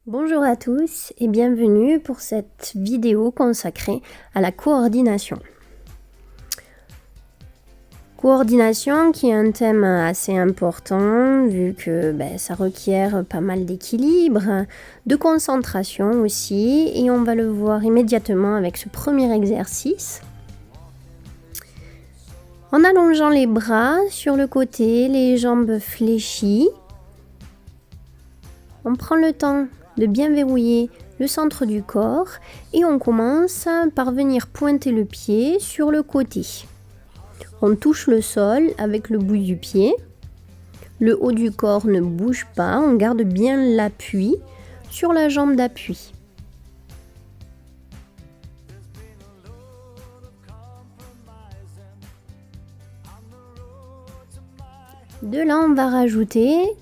Bonjour à tous et bienvenue pour cette vidéo consacrée à la coordination. Coordination qui est un thème assez important vu que ça requiert pas mal d'équilibre, de concentration aussi, et on va le voir immédiatement avec ce premier exercice. En allongeant les bras sur le côté, les jambes fléchies, on prend le temps de bien verrouiller le centre du corps et on commence par venir pointer le pied sur le côté. On touche le sol avec le bout du pied. Le haut du corps ne bouge pas, on garde bien l'appui sur la jambe d'appui. De là, on va rajouter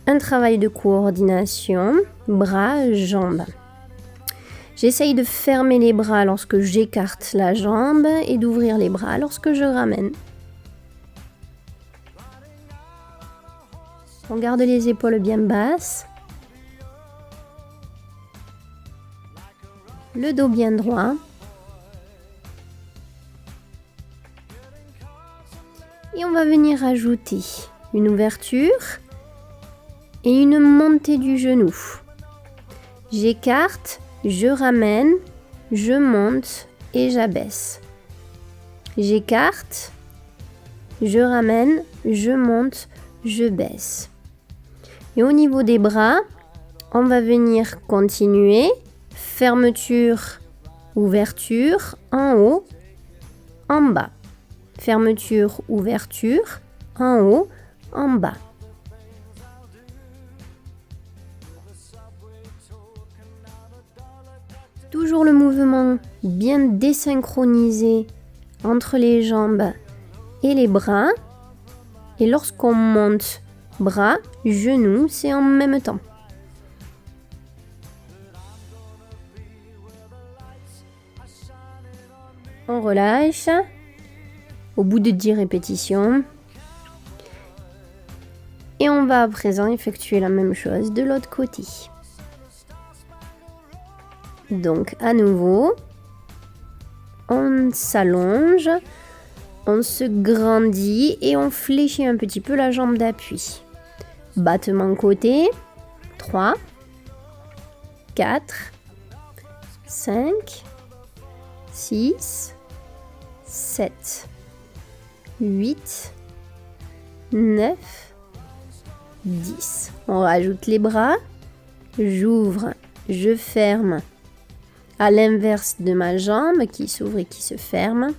un travail de coordination, bras, jambes. J'essaye de fermer les bras lorsque j'écarte la jambe et d'ouvrir les bras lorsque je ramène. On garde les épaules bien basses. Le dos bien droit. Et on va venir ajouter une ouverture et une montée du genou. J'écarte, je ramène, je monte et j'abaisse. J'écarte, je ramène, je monte, je baisse. Et au niveau des bras, on va venir continuer. Fermeture, ouverture, en haut, en bas. Fermeture, ouverture, en haut, en bas. Toujours le mouvement bien désynchronisé entre les jambes et les bras. Et lorsqu'on monte bras, genoux, c'est en même temps. On relâche au bout de 10 répétitions. Et on va à présent effectuer la même chose de l'autre côté. Donc à nouveau, on s'allonge, on se grandit et on fléchit un petit peu la jambe d'appui. Battement côté, 3, 4, 5, 6, 7, 8, 9, 10. On rajoute les bras, j'ouvre, je ferme. À l'inverse de ma jambe qui s'ouvre et qui se ferme.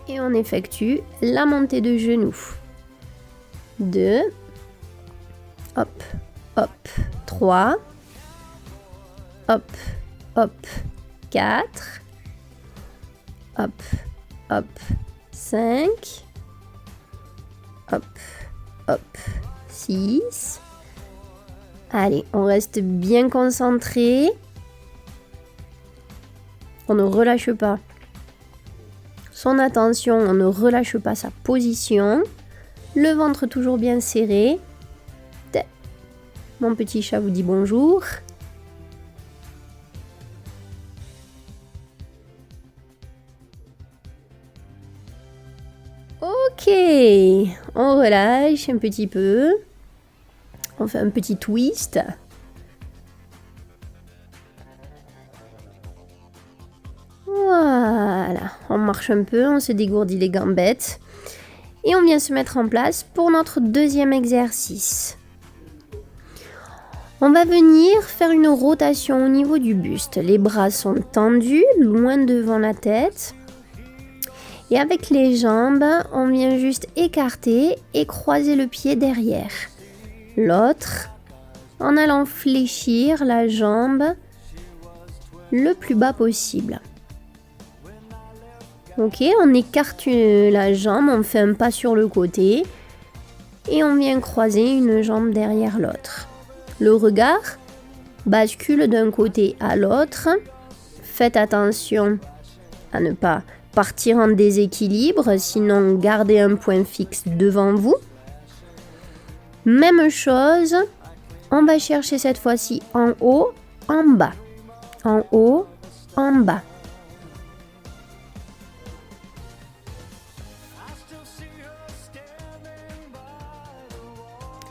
Et on effectue la montée de genoux. 2, hop, hop, 3, hop, hop, 4, hop, hop, 5, hop, hop, 6. Allez, on reste bien concentré. On ne relâche pas son attention, on ne relâche pas sa position. Le ventre toujours bien serré. Mon petit chat vous dit bonjour. Ok, on relâche un petit peu. On fait un petit twist. Voilà, on marche un peu, on se dégourdit les gambettes. Et on vient se mettre en place pour notre deuxième exercice. On va venir faire une rotation au niveau du buste. Les bras sont tendus, loin devant la tête. Et avec les jambes, on vient juste écarter et croiser le pied derrière. L'autre, en allant fléchir la jambe le plus bas possible. Ok, on écarte la jambe, on fait un pas sur le côté et on vient croiser une jambe derrière l'autre. Le regard bascule d'un côté à l'autre. Faites attention à ne pas partir en déséquilibre, sinon gardez un point fixe devant vous. Même chose, on va chercher cette fois-ci en haut, en bas. En haut, en bas.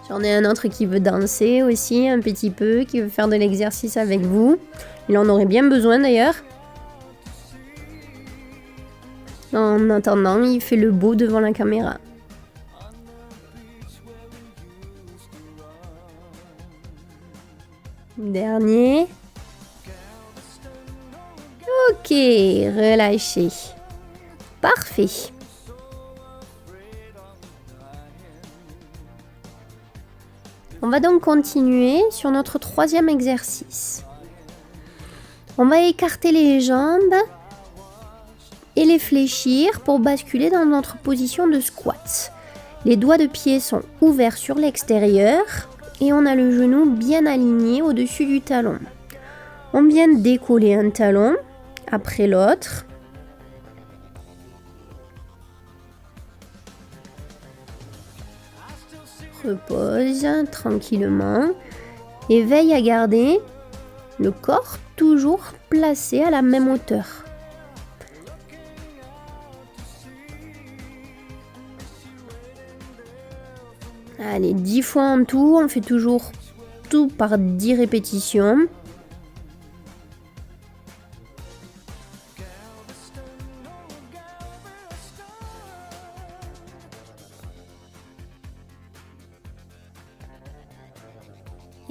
J'en ai un autre qui veut danser aussi un petit peu, qui veut faire de l'exercice avec vous. Il en aurait bien besoin d'ailleurs. En attendant, il fait le beau devant la caméra. Dernier. Ok, relâchez. Parfait. On va donc continuer sur notre troisième exercice. On va écarter les jambes et les fléchir pour basculer dans notre position de squat. Les doigts de pied sont ouverts sur l'extérieur et on a le genou bien aligné au-dessus du talon. On vient décoller un talon après l'autre. Repose tranquillement et veille à garder le corps toujours placé à la même hauteur. Allez, 10 fois en tout, on fait toujours tout par 10 répétitions.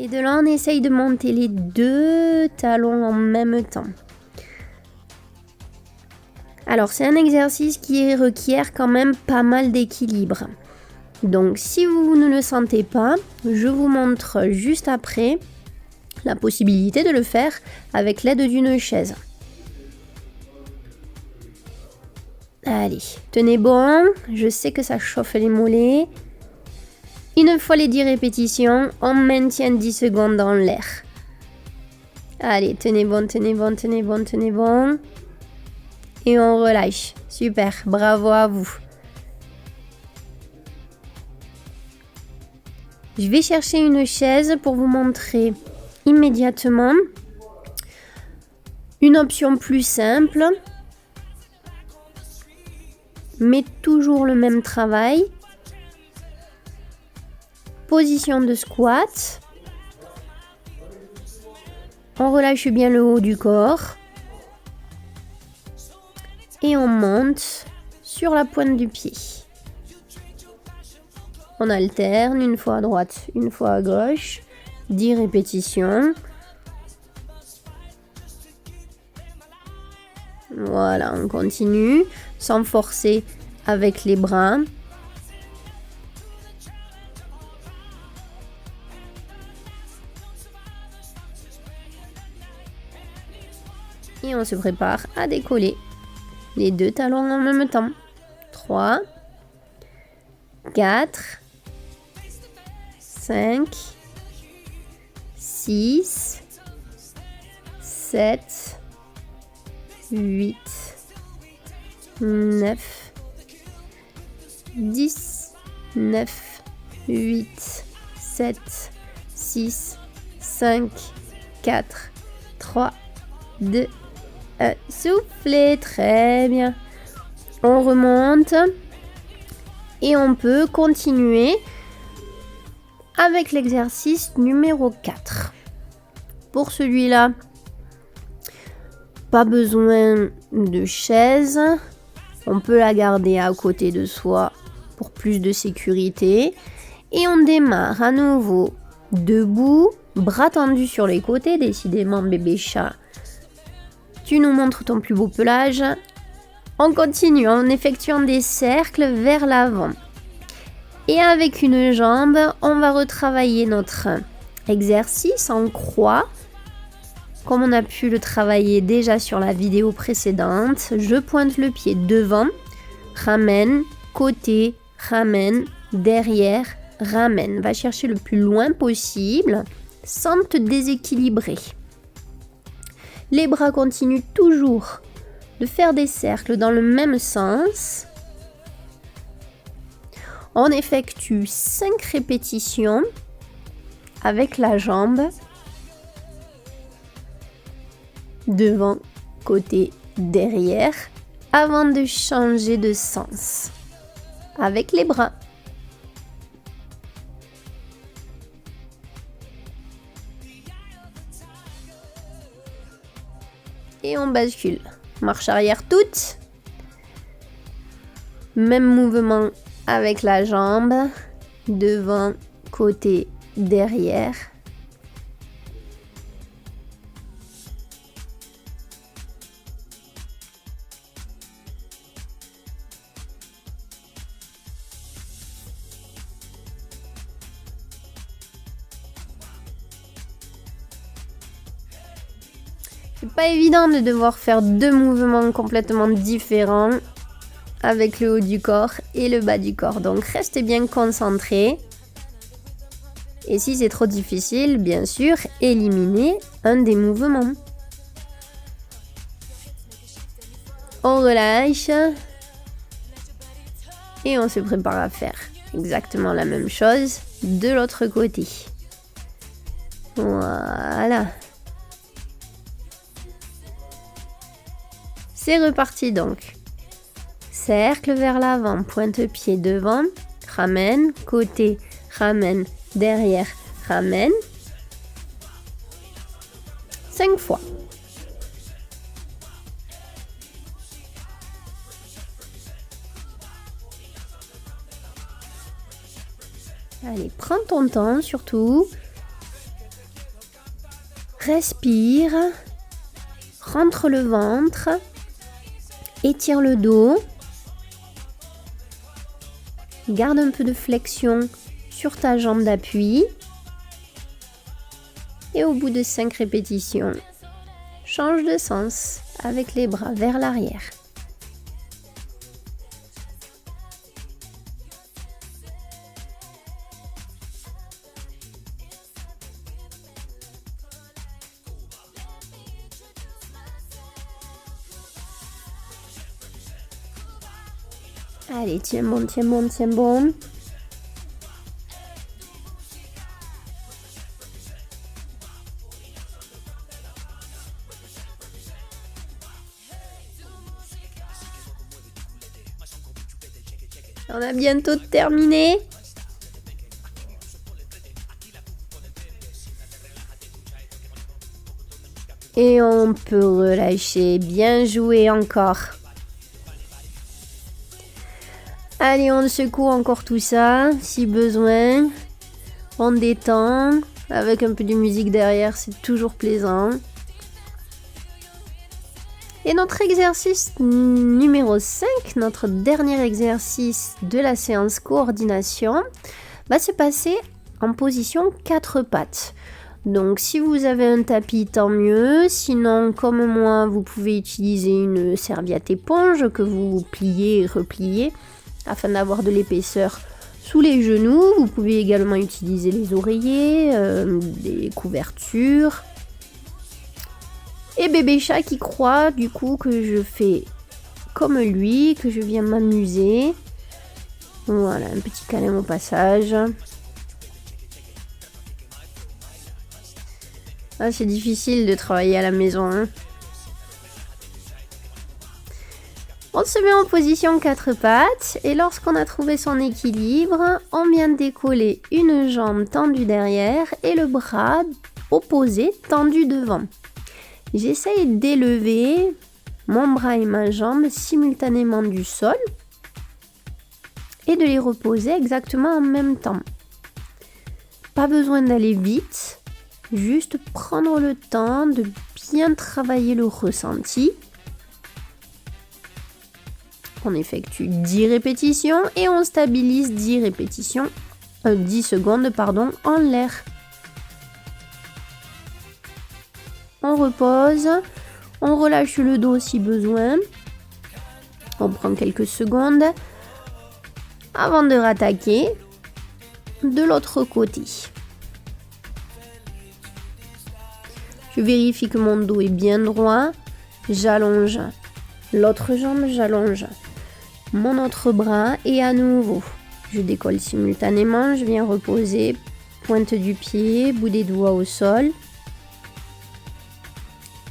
Et de là, on essaye de monter les deux talons en même temps. Alors, c'est un exercice qui requiert quand même pas mal d'équilibre. Donc, si vous ne le sentez pas, je vous montre juste après la possibilité de le faire avec l'aide d'une chaise. Allez, tenez bon, je sais que ça chauffe les mollets. Une fois les 10 répétitions, on maintient 10 secondes dans l'air. Allez, tenez bon, tenez bon, tenez bon, tenez bon. Et on relâche. Super, bravo à vous. Je vais chercher une chaise pour vous montrer immédiatement une option plus simple, mais toujours le même travail. Position de squat. On relâche bien le haut du corps. Et on monte sur la pointe du pied. On alterne une fois à droite, une fois à gauche. 10 répétitions. Voilà, on continue sans forcer avec les bras. Et on se prépare à décoller les deux talons en même temps. 3, 4, 5, 6, 7, 8, 9, 10, 9, 8, 7, 6, 5, 4, 3, 2, 1. Soufflez, très bien. On remonte et on peut continuer avec l'exercice numéro 4. Pour celui-là, pas besoin de chaise. On peut la garder à côté de soi pour plus de sécurité. Et on démarre à nouveau debout, bras tendus sur les côtés. Décidément, bébé chat, tu nous montres ton plus beau pelage. On continue en effectuant des cercles vers l'avant. Et avec une jambe, on va retravailler notre exercice en croix. Comme on a pu le travailler déjà sur la vidéo précédente, je pointe le pied devant, ramène, côté, ramène, derrière, ramène. Va chercher le plus loin possible sans te déséquilibrer. Les bras continuent toujours de faire des cercles dans le même sens. On effectue 5 répétitions avec la jambe devant, côté, derrière, avant de changer de sens avec les bras. Et on bascule. Marche arrière toute. Même mouvement avec la jambe. Devant, côté, derrière. C'est pas évident de devoir faire 2 mouvements complètement différents avec le haut du corps et le bas du corps. Donc restez bien concentrés. Et si c'est trop difficile, bien sûr, éliminez un des mouvements. On relâche. Et on se prépare à faire exactement la même chose de l'autre côté. Voilà. C'est reparti donc. Cercle vers l'avant, pointe-pied devant, ramène, côté, ramène, derrière, ramène. 5 fois. Allez, prends ton temps surtout. Respire. Rentre le ventre. Étire le dos. Garde un peu de flexion sur ta jambe d'appui. Et au bout de 5 répétitions, change de sens avec les bras vers l'arrière. Allez, tiens bon, tiens bon, tiens bon. On a bientôt terminé. Et on peut relâcher. Bien joué encore. Allez, on secoue encore tout ça, si besoin. On détend, avec un peu de musique derrière, c'est toujours plaisant. Et notre exercice numéro 5, notre dernier exercice de la séance coordination, va se passer en position 4 pattes. Donc si vous avez un tapis, tant mieux. Sinon, comme moi, vous pouvez utiliser une serviette éponge que vous pliez et repliez afin d'avoir de l'épaisseur sous les genoux. Vous pouvez également utiliser les oreillers, des couvertures. Et bébé chat qui croit du coup que je fais comme lui, que je viens m'amuser. Voilà, un petit câlin au passage. Ah, c'est difficile de travailler à la maison, hein. On se met en position 4 pattes et lorsqu'on a trouvé son équilibre, on vient décoller une jambe tendue derrière et le bras opposé tendu devant. J'essaye d'élever mon bras et ma jambe simultanément du sol et de les reposer exactement en même temps. Pas besoin d'aller vite, juste prendre le temps de bien travailler le ressenti. On effectue 10 répétitions et on stabilise 10 secondes en l'air. On repose, on relâche le dos si besoin. On prend quelques secondes avant de rattaquer de l'autre côté. Je vérifie que mon dos est bien droit. J'allonge l'autre jambe, j'allonge mon autre bras et à nouveau, je décolle simultanément. Je viens reposer pointe du pied, bout des doigts au sol.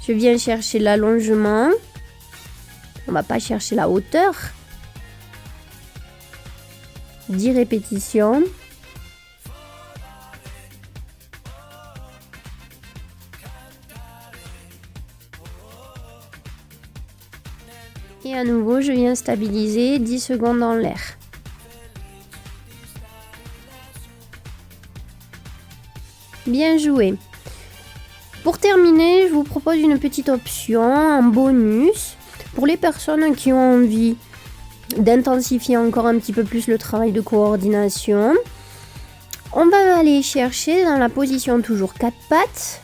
Je viens chercher l'allongement. On va pas chercher la hauteur. 10 répétitions. Et à nouveau, je viens stabiliser 10 secondes dans l'air. Bien joué. Pour terminer, je vous propose une petite option en bonus pour les personnes qui ont envie d'intensifier encore un petit peu plus le travail de coordination. On va aller chercher dans la position toujours 4 pattes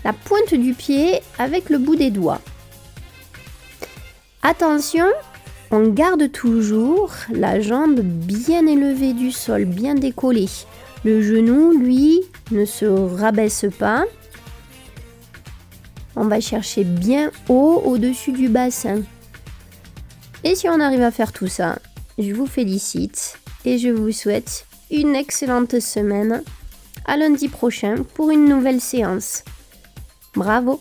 la pointe du pied avec le bout des doigts. Attention, on garde toujours la jambe bien élevée du sol, bien décollée. Le genou, lui, ne se rabaisse pas. On va chercher bien haut au-dessus du bassin. Et si on arrive à faire tout ça, je vous félicite et je vous souhaite une excellente semaine. À lundi prochain pour une nouvelle séance. Bravo!